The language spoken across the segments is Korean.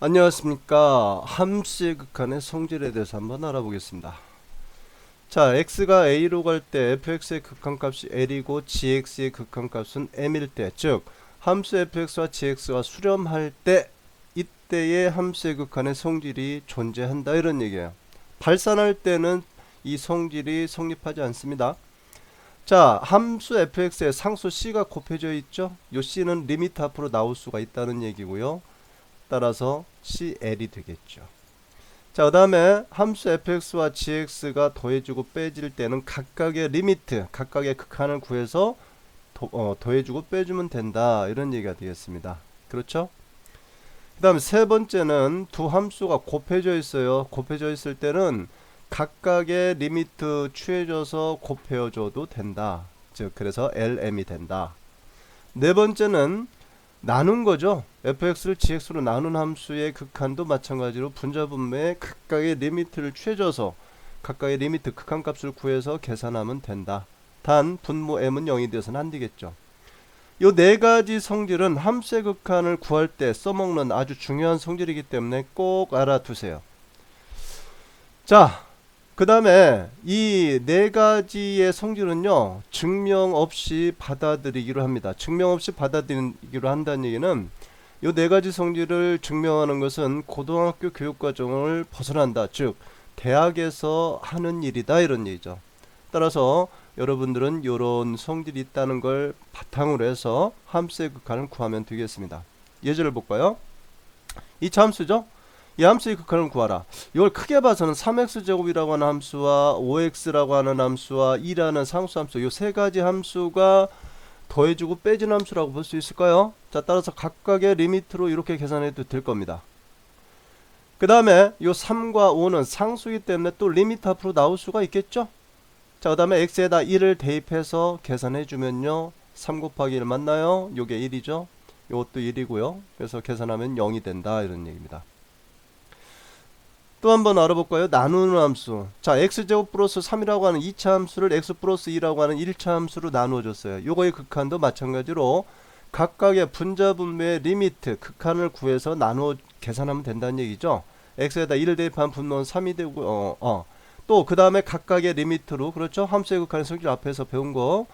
안녕하십니까. 함수의 극한의 성질에 대해서 한번 알아보겠습니다. 자, x가 a로 갈 때 fx의 극한값이 l이고 gx의 극한값은 m일 때, 즉 함수 fx와 gx가 수렴할 때 이때의 함수의 극한의 성질이 존재한다 이런 얘기예요. 발산할 때는 이 성질이 성립하지 않습니다. 자, 함수 fx에 상수 c가 곱해져 있죠. 요 c는 리미트 앞으로 나올 수가 있다는 얘기고요. 따라서 CL이 되겠죠. 자, 그 다음에 함수 fx와 gx가 더해주고 빼질 때는 각각의 리미트, 각각의 극한을 구해서 더해주고 빼주면 된다 이런 얘기가 되겠습니다. 그렇죠? 그 다음에 세 번째는 두 함수가 곱해져 있어요. 곱해져 있을 때는 각각의 리미트 취해져서 곱해줘도 된다. 즉 그래서 LM이 된다. 네 번째는 나눈 거죠. fx를 gx로 나눈 함수의 극한도 마찬가지로 분자분모에 각각의 리미트를 취해줘서 각각의 리미트 극한값을 구해서 계산하면 된다. 단 분모 m은 0이 되어서는 안 되겠죠. 요 네 가지 성질은 함수의 극한을 구할 때 써먹는 아주 중요한 성질이기 때문에 꼭 알아두세요. 자, 그 다음에 이 네 가지의 성질은요 증명 없이 받아들이기로 합니다. 증명 없이 받아들이기로 한다는 얘기는 이 네 가지 성질을 증명하는 것은 고등학교 교육과정을 벗어난다, 즉 대학에서 하는 일이다 이런 얘기죠. 따라서 여러분들은 이런 성질이 있다는 걸 바탕으로 해서 함수의 극한을 구하면 되겠습니다. 예제를 볼까요? 이 함수죠. 이 함수의 극한을 구하라. 이걸 크게 봐서는 3x제곱이라고 하는 함수와 5x라고 하는 함수와 2라는 상수함수, 이 세 가지 함수가 더해주고 빼진 함수라고 볼 수 있을까요? 자, 따라서 각각의 리미트로 이렇게 계산해도 될 겁니다. 그 다음에 이 3과 5는 상수이기 때문에 또 리미트 앞으로 나올 수가 있겠죠? 자, 그 다음에 x에다 1을 대입해서 계산해주면요 3 곱하기 1 맞나요? 요게 1이죠. 요것도 1이고요. 그래서 계산하면 0이 된다 이런 얘기입니다. 또 한번 알아볼까요? 나누는 함수. 자, x제곱 플러스 3이라고 하는 2차 함수를 x 플러스 2라고 하는 1차 함수로 나누어줬어요. 요거의 극한도 마찬가지로 각각의 분자분모의 리미트, 극한을 구해서 나누어 계산하면 된다는 얘기죠. x에다 1을 대입한 분모는 3이 되고 또 그 다음에 각각의 리미트로, 그렇죠? 함수의 극한의 성질 앞에서 배운 거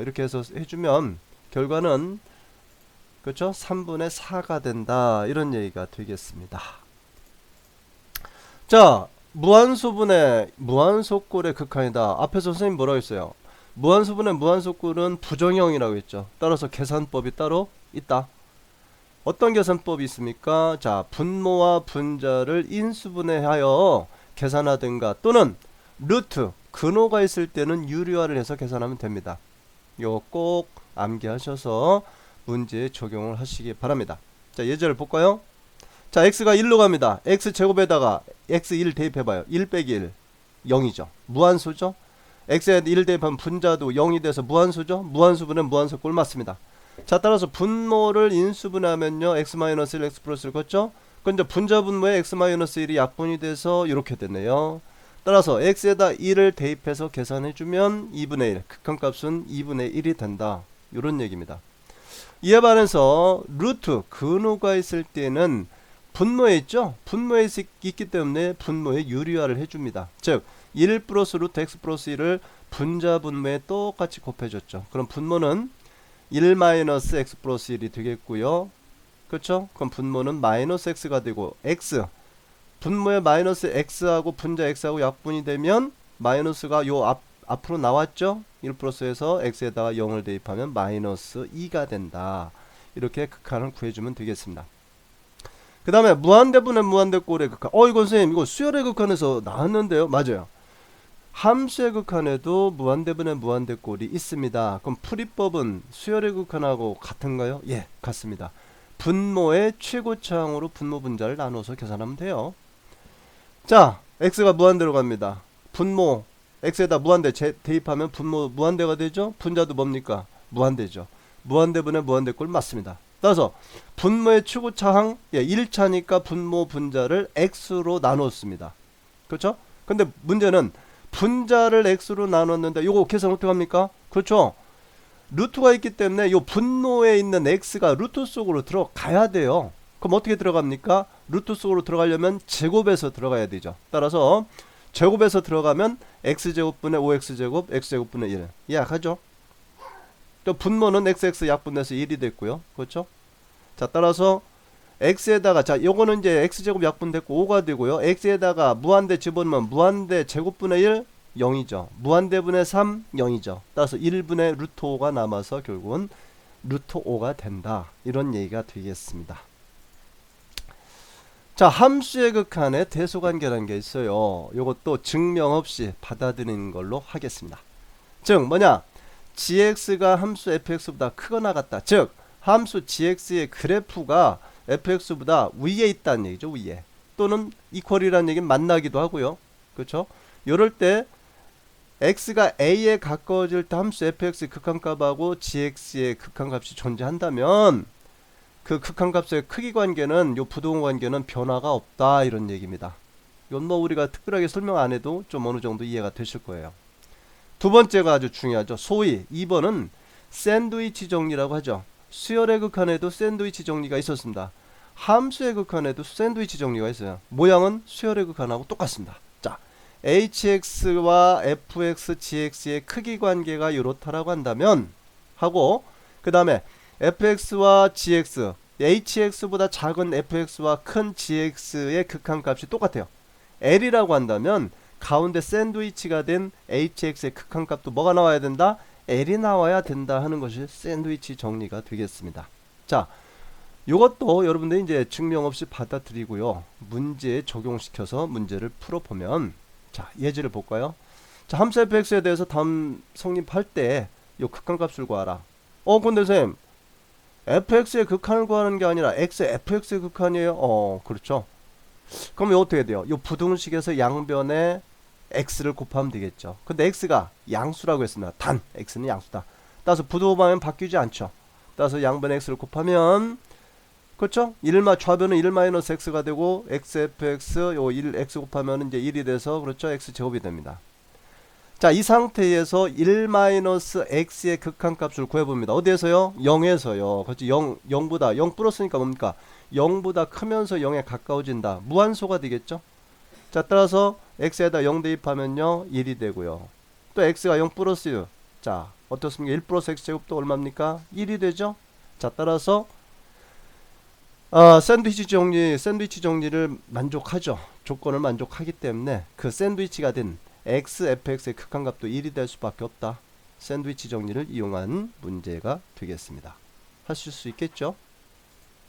이렇게 해서 해주면 결과는, 그렇죠? 3분의 4가 된다 이런 얘기가 되겠습니다. 자, 무한소분의 무한소꼴의 극한이다. 앞에서 선생님 뭐라고 했어요? 무한소분의 무한소꼴은 부정형이라고 했죠. 따라서 계산법이 따로 있다. 어떤 계산법이 있습니까? 자, 분모와 분자를 인수분해하여 계산하든가 또는 루트, 근호가 있을 때는 유리화를 해서 계산하면 됩니다. 이거 꼭 암기하셔서 문제에 적용을 하시기 바랍니다. 자, 예제를 볼까요? 자, x가 1로 갑니다. x제곱에다가 x1 대입해봐요. 1 빼기 1 0이죠. 무한수죠. x에 1 대입하면 분자도 0이 돼서 무한수죠. 무한수분은 무한수꼴 맞습니다. 자, 따라서 분모를 인수분하면요 x-1 x 플러스 1 걷죠. 그럼 이제 분자 분모에 x-1이 약분이 돼서 이렇게 됐네요. 따라서 x에다 1을 대입해서 계산해주면 2분의 1, 극한값은 2분의 1이 된다 이런 얘기입니다. 이에 반해서 루트, 근호가 있을 때는 분모에 있죠? 분모에 있기 때문에 분모에 유리화를 해줍니다. 즉, 1 플러스 루트 x 플러스 1을 분자 분모에 똑같이 곱해줬죠. 그럼 분모는 1 마이너스 x 플러스 1이 되겠고요. 그렇죠? 그럼 분모는 마이너스 x가 되고, x, 분모에 마이너스 x하고 분자 x하고 약분이 되면 마이너스가 요 앞으로 나왔죠? 1 플러스에서 x에다가 0을 대입하면 마이너스 2가 된다. 이렇게 극한을 구해주면 되겠습니다. 그 다음에 무한대분의 무한대꼴의 극한. 이건 선생님 이거 수열의 극한에서 나왔는데요. 맞아요. 함수의 극한에도 무한대분의 무한대꼴이 있습니다. 그럼 풀이법은 수열의 극한하고 같은가요? 예, 같습니다. 분모의 최고차항으로 분모 분자를 나눠서 계산하면 돼요. 자, x가 무한대로 갑니다. 분모 x에다 무한대 대입하면 분모 무한대가 되죠. 분자도 뭡니까? 무한대죠. 무한대분의 무한대꼴 맞습니다. 따라서 분모의 최고차항 1차니까 분모 분자를 x로 나눴습니다. 그렇죠? 근데 문제는 분자를 x로 나눴는데 요거 계산 어떻게 합니까? 그렇죠? 루트가 있기 때문에 요 분모에 있는 x가 루트 속으로 들어가야 돼요. 그럼 어떻게 들어갑니까? 루트 속으로 들어가려면 제곱에서 들어가야 되죠. 따라서 제곱에서 들어가면 x제곱분의 5x제곱 x제곱분의 1 이해하죠? 또 분모는 xx 약분해서 1이 됐고요. 그렇죠? 자, 따라서 x에다가 자 요거는 이제 x제곱 약분됐고 5가 되고요. x에다가 무한대 집어넣으면 무한대 제곱분의 1 0이죠. 무한대분의 3 0이죠. 따라서 1분의 루트 5가 남아서 결국은 루트 5가 된다. 이런 얘기가 되겠습니다. 자, 함수의 극한에 대소관계라는 게 있어요. 요것도 증명 없이 받아들이는 걸로 하겠습니다. 즉 뭐냐? gx가 함수 fx보다 크거나 같다. 즉 함수 gx의 그래프가 fx보다 위에 있다는 얘기죠. 위에. 또는 이퀄이라는 얘기는 만나기도 하고요. 그렇죠? 요럴 때 x가 a에 가까워질 때 함수 fx의 극한값하고 gx의 극한값이 존재한다면 그 극한값의 크기 관계는 요 부동 관계는 변화가 없다 이런 얘기입니다. 이건 뭐 우리가 특별하게 설명 안 해도 좀 어느 정도 이해가 되실 거예요. 두 번째가 아주 중요하죠. 소위 2번은 샌드위치 정리라고 하죠. 수열의 극한에도 샌드위치 정리가 있었습니다. 함수의 극한에도 샌드위치 정리가 있어요. 모양은 수열의 극한하고 똑같습니다. 자, hx와 fx, gx의 크기 관계가 이렇다라고 한다면 하고 그 다음에 fx와 gx, hx보다 작은 fx와 큰 gx의 극한값이 똑같아요. l이라고 한다면 가운데 샌드위치가 된 hx의 극한값도 뭐가 나와야 된다? l이 나와야 된다 하는 것이 샌드위치 정리가 되겠습니다. 자, 이것도 여러분들이 이제 증명 없이 받아들이고요. 문제에 적용시켜서 문제를 풀어보면 자, 예제를 볼까요? 자, 함수 fx에 대해서 다음 성립할 때 이 극한값을 구하라. 근데 선생님 fx의 극한을 구하는 게 아니라 x의 fx의 극한이에요. 그렇죠. 그럼 이거 어떻게 돼요? 이 부등식에서 양변에 x를 곱하면 되겠죠. 근데 x가 양수라고 했습니다. 단 x는 양수다. 따라서 부등호방은 바뀌지 않죠. 따라서 양변에 x를 곱하면 그렇죠? 좌변은 1 마이너스 x가 되고 xfx 요 1 x 곱하면 이제 1이 돼서 그렇죠? x 제곱이 됩니다. 자, 이 상태에서 1 마이너스 x의 극한값을 구해봅니다. 어디에서요? 0에서요. 그렇지? 0보다 0 플러스니까 뭡니까? 0보다 크면서 0에 가까워진다. 무한소가 되겠죠? 자, 따라서 x에다 0 대입하면요 1이 되고요. 또 x가 0 플러스 자, 어떻습니까? 1 플러스 x제곱도 얼마입니까? 1이 되죠? 자, 따라서 샌드위치 정리를 만족하죠. 조건을 만족하기 때문에 그 샌드위치가 된 x, fx의 극한값도 1이 될 수밖에 없다. 샌드위치 정리를 이용한 문제가 되겠습니다. 하실 수 있겠죠?